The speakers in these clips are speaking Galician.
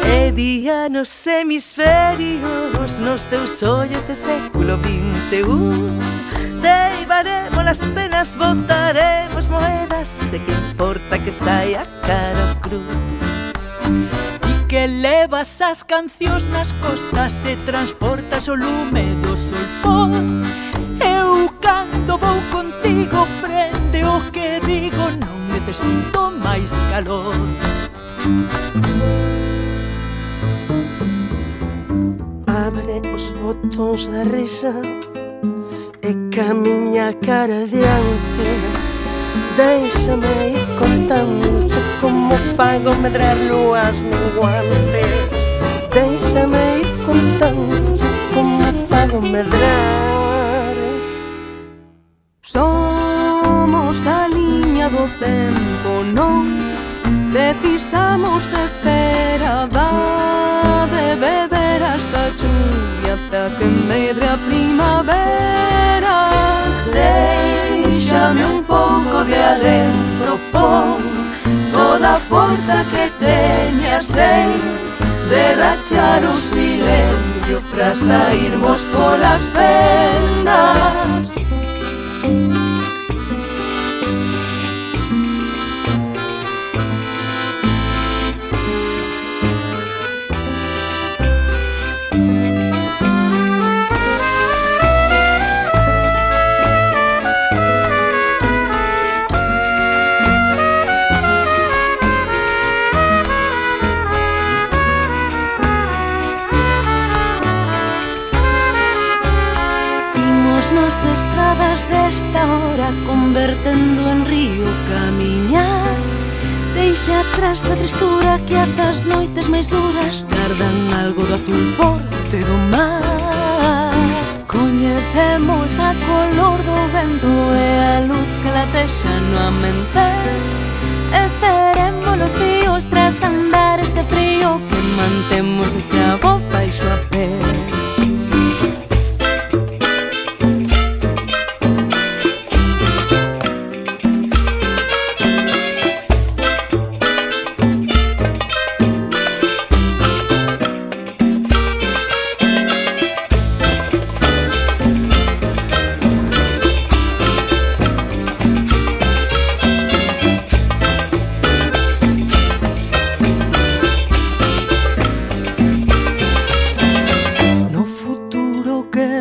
É día nos hemisferios, nos teus ollos do século XXI. Deivaremos as penas, botaremos moedas, e que importa que saia cara ou cruz. E que levas as cancións nas costas e transportas o lume do sol pó. Eu cando vou contigo prende o que digo, non necesito máis calor. Abre os botóns da risa e camiña cara adiante. Déixame ir contándoche como fago medrar luas menguantes. Déixame ir contándoche como fago medrar. Somos a liña do tempo, non precisamos espera. Dá de beber hasta chuvia pra que medre a primavera. Déixame un pouco de alento, pon toda a forza que teñas en derrachar o silencio pra sairmos polas fendas. Nas estradas desta hora convertendo en río camiñar. Deixa atrás a tristura que ata as noites máis duras gardan algo do azul forte do mar. Coñecemos a color do vento e a luz que latexa no amencer. E teremos os fíos tras andar este frío que mantemos escravo baixo a pel.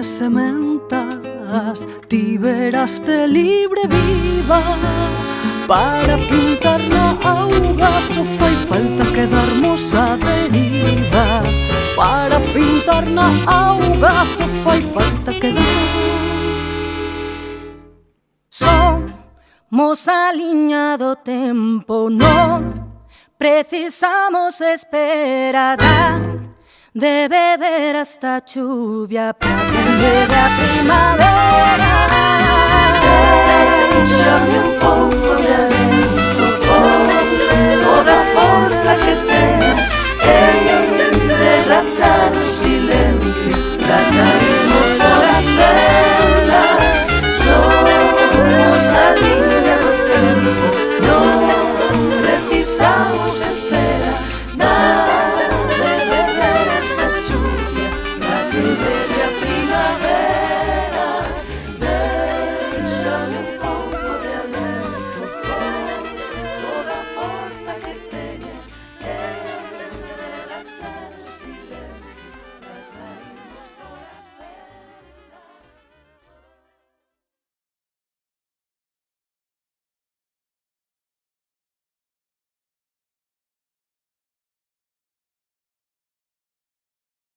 Sementas, ti verás de libre viva. Para pintar na auga só fai falta quedarmos a deriva. Para pintar na auga só fai falta quedar. Somos a liña do tempo, non precisamos esperar. De beber hasta chuvia para que llegue a primavera. Déixame un pouco de alento, toda a forza que teñas, derrachar o silencio para sair